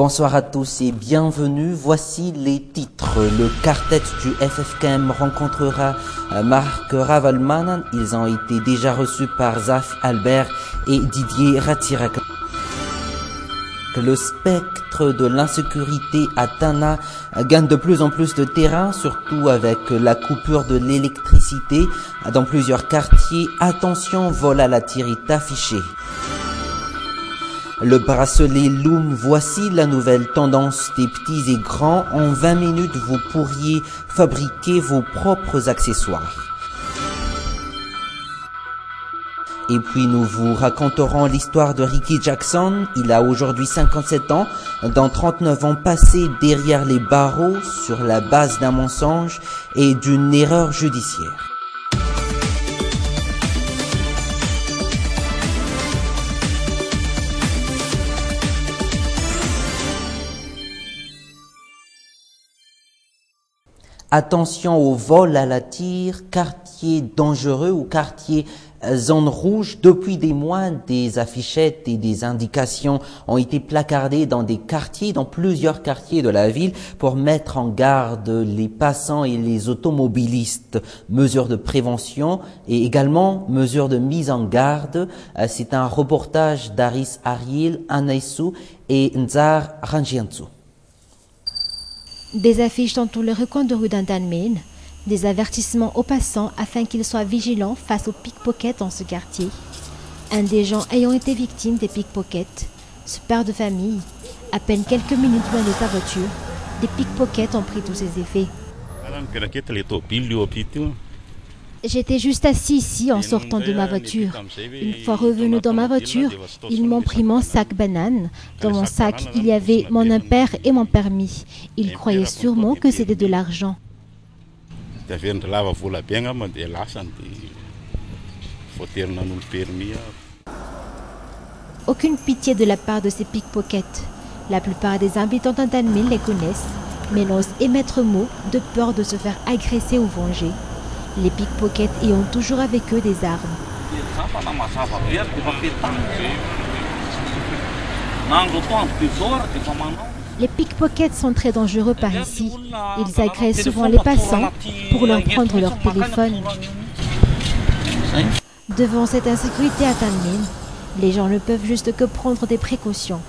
Bonsoir à tous et bienvenue. Voici les titres. Le quartet du FFKM rencontrera Marc Ravalman. Ils ont été déjà reçus par Zaf Albert et Didier Rattirac. Le spectre de l'insécurité à Tana gagne de plus en plus de terrain, surtout avec la coupure de l'électricité dans plusieurs quartiers. Attention, vol à la tire est affiché. Le bracelet Loom, voici la nouvelle tendance des petits et grands. En 20 minutes, vous pourriez fabriquer vos propres accessoires. Et puis nous vous raconterons l'histoire de Ricky Jackson. Il a aujourd'hui 57 ans, dans 39 ans passés derrière les barreaux sur la base d'un mensonge et d'une erreur judiciaire. Attention au vol à la tire, quartier dangereux ou quartier zone rouge. Depuis des mois, des affichettes et des indications ont été placardées dans des quartiers, dans plusieurs quartiers de la ville pour mettre en garde les passants et les automobilistes. Mesures de prévention et également mesures de mise en garde. C'est un reportage d'Aris Ariel, Anaïsou et Nzar Ranjiantsou. Des affiches dans tous les recoins de rue d'Antanmen, des avertissements aux passants afin qu'ils soient vigilants face aux pickpockets dans ce quartier. Un des gens ayant été victime des pickpockets, ce père de famille, à peine quelques minutes loin de sa voiture, des pickpockets ont pris tous ses effets. J'étais juste assis ici en sortant de ma voiture. Une fois revenu dans ma voiture, ils m'ont pris mon sac banane. Dans mon sac, il y avait mon impair et mon permis. Ils croyaient sûrement que c'était de l'argent. Aucune pitié de la part de ces pickpockets. La plupart des habitants d'Antanmen les connaissent, mais n'osent émettre mot de peur de se faire agresser ou venger. Les pickpockets ayant toujours avec eux des armes. Les pickpockets sont très dangereux par ici. Ils agressent souvent les passants pour leur prendre leur téléphone. Devant cette insécurité à Tanmen, les gens ne peuvent juste que prendre des précautions.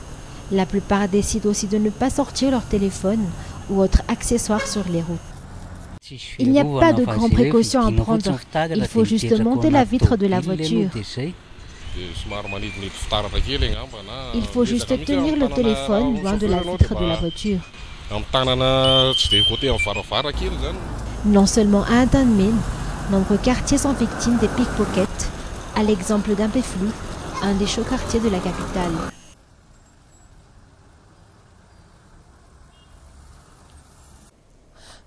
La plupart décident aussi de ne pas sortir leur téléphone ou autres accessoires sur les routes. Il n'y a pas de grandes précautions à prendre. Il faut juste monter la vitre de la voiture. Il faut juste tenir le téléphone loin de la vitre de la voiture. Non seulement à Antanmen, nombreux quartiers sont victimes des pickpockets, à l'exemple d'Ampefli, un des chauds quartiers de la capitale.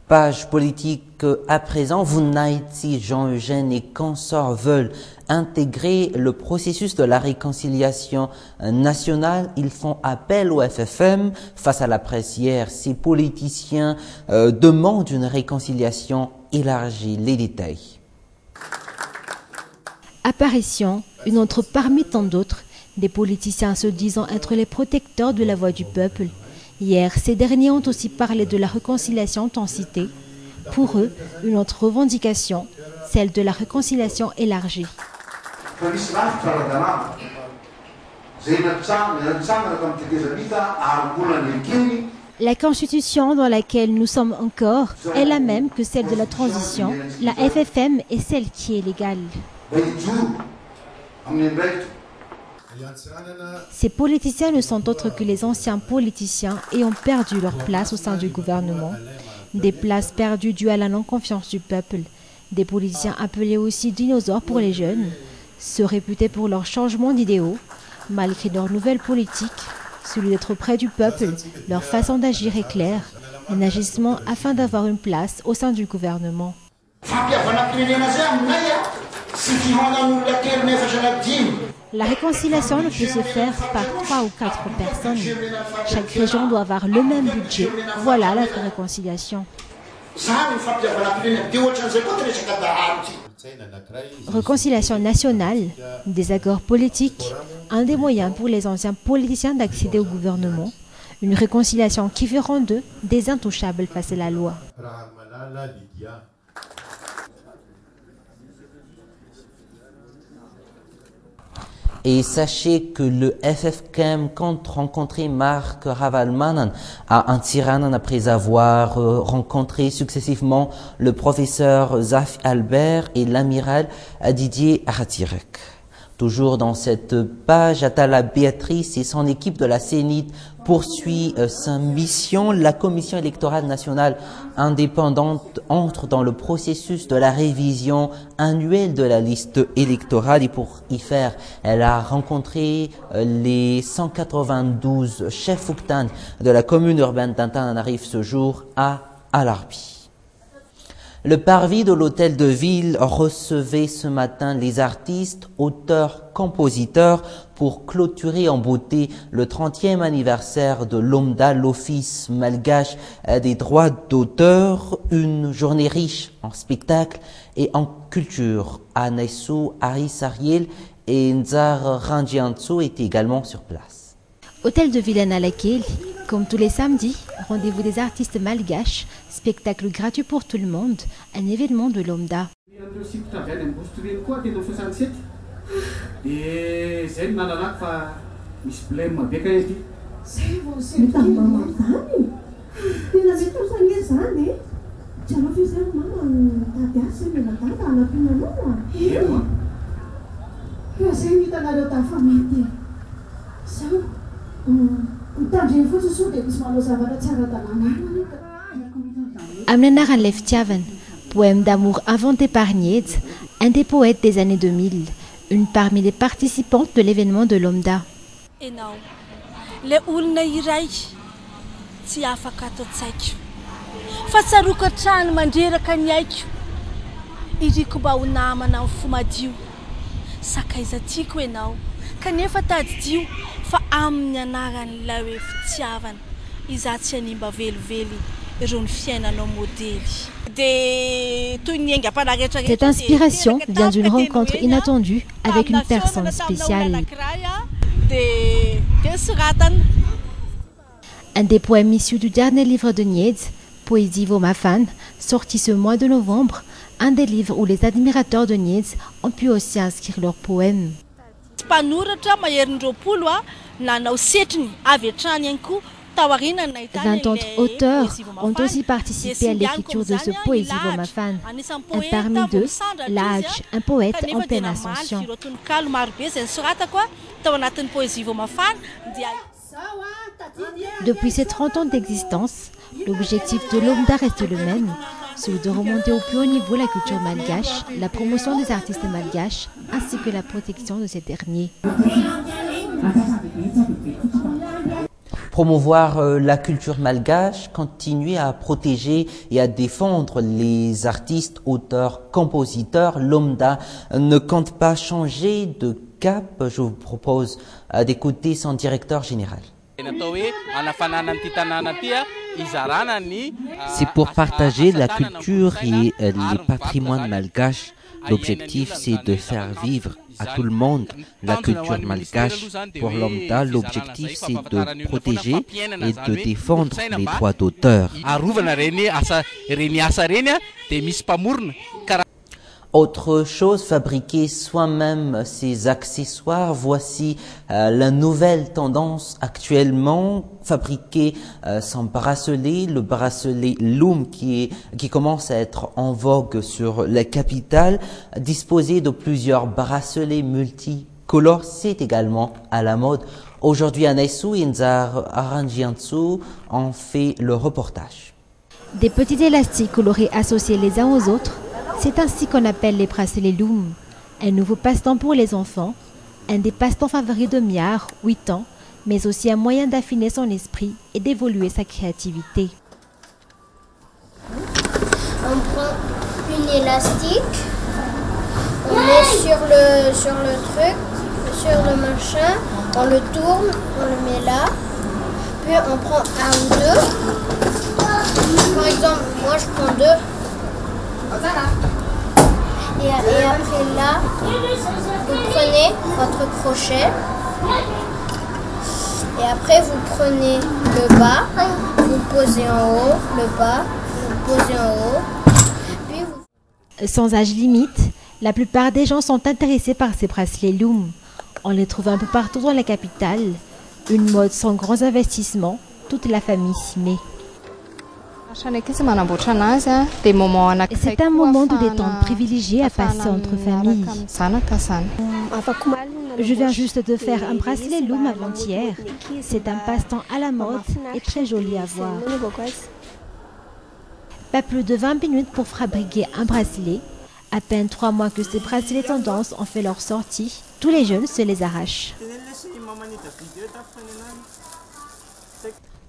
Page politique à présent, Vunaiti, Jean-Eugène et consorts veulent intégrer le processus de la réconciliation nationale. Ils font appel au FFM. Face à la presse hier, ces politiciens demandent une réconciliation élargie. Les détails. Apparition, une autre parmi tant d'autres, des politiciens se disant être les protecteurs de la voix du peuple. Hier, ces derniers ont aussi parlé de la réconciliation tant citée. Pour eux, une autre revendication, celle de la réconciliation élargie. La constitution dans laquelle nous sommes encore est la même que celle de la transition. La FFM est celle qui est légale. Ces politiciens ne sont autres que les anciens politiciens ayant perdu leur place au sein du gouvernement. Des places perdues dues à la non-confiance du peuple. Des politiciens appelés aussi dinosaures pour les jeunes, ceux réputés pour leur changement d'idéaux, malgré leur nouvelle politique, celui d'être près du peuple, leur façon d'agir est claire, un agissement afin d'avoir une place au sein du gouvernement. La réconciliation ne peut se faire par 3 ou 4 personnes. Chaque région doit avoir le même budget. Voilà la vraie réconciliation. Réconciliation nationale, des accords politiques, un des moyens pour les anciens politiciens d'accéder au gouvernement, Une réconciliation qui fera d'eux des intouchables face à la loi. Et sachez que le FFKM compte rencontrer Marc Ravalmanan à Antiranan après avoir rencontré successivement le professeur Zaf Albert et l'amiral Didier Aratirek. Toujours dans cette page, Atala Béatrice et son équipe de la CENIT poursuit sa mission. La Commission électorale nationale indépendante entre dans le processus de la révision annuelle de la liste électorale et pour y faire, elle a rencontré les 192 chefs Fouktan de la commune urbaine d'Antananarive ce jour à Alarbi. Le parvis de l'hôtel de ville recevait ce matin les artistes, auteurs, compositeurs pour clôturer en beauté le 30e anniversaire de l'OMDA, l'Office malgache des droits d'auteur, une journée riche en spectacles et en culture. Anaïsou, Aris Ariel et Nzar Ranjiantso étaient également sur place. Hôtel de ville à Nalakil, comme tous les samedis, rendez-vous des artistes malgaches, spectacle gratuit pour tout le monde, un événement de l'OMDA. Amnenaran Leftiaven, poème d'amour inventé par Nietz, un des poètes des années 2000, une parmi les participantes de l'événement de l'OMDA. Cette inspiration vient d'une rencontre inattendue avec une personne spéciale. Un des poèmes issus du dernier livre de Nietz, Poésie Vomafan, sorti ce mois de novembre, un des livres où les admirateurs de Nietz ont pu aussi inscrire leurs poèmes. 20 autres auteurs ont aussi participé à l'écriture de ce Poésie Vomafan. Et parmi eux, Laj, un poète en pleine ascension. Depuis ses 30 ans d'existence, l'objectif de l'OMDA reste le même, celui de remonter au plus haut niveau la culture malgache, la promotion des artistes malgaches, ainsi que la protection de ces derniers. Promouvoir la culture malgache, continuer à protéger et à défendre les artistes, auteurs, compositeurs. L'OMDA ne compte pas changer de cap. Je vous propose d'écouter son directeur général. C'est pour partager la culture et les patrimoines malgaches. L'objectif, c'est de faire vivre à tout le monde la culture malgache. Pour l'OMDA, l'objectif, c'est de protéger et de défendre les droits d'auteur. Autre chose, fabriquer soi-même ses accessoires. Voici la nouvelle tendance actuellement. Fabriquer son bracelet, le bracelet Loom qui commence à être en vogue sur la capitale. Disposer de plusieurs bracelets multicolores, c'est également à la mode. Aujourd'hui, Anaïsou et Nzar Aranjiantsu ont fait le reportage. Des petits élastiques colorés associés les uns aux autres. C'est ainsi qu'on appelle les bracelets Loom, un nouveau passe-temps pour les enfants, un des passe-temps favoris de Miar, 8 ans, mais aussi un moyen d'affiner son esprit et d'évoluer sa créativité. On prend une élastique, on met sur le truc, sur le machin, on le tourne, on le met là, puis on prend un ou deux. Par exemple, moi je prends deux. Voilà. Et après là, vous prenez votre crochet Et après, vous prenez le bas, vous posez en haut, le bas, vous posez en haut. Puis vous... Sans âge limite, la plupart des gens sont intéressés par ces bracelets Loom. On les trouve un peu partout dans la capitale. Une mode sans grands investissements, toute la famille s'y met. C'est un moment de détente privilégié à passer entre familles. Je viens juste de faire un bracelet Loom avant-hier. C'est un passe-temps à la mode et très joli à voir. Pas plus de 20 minutes pour fabriquer un bracelet. À peine 3 mois que ces bracelets tendances ont fait leur sortie, tous les jeunes se les arrachent.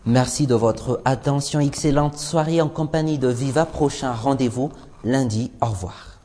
Merci de votre attention. Excellente soirée en compagnie de Viva. Prochain rendez-vous lundi. Au revoir.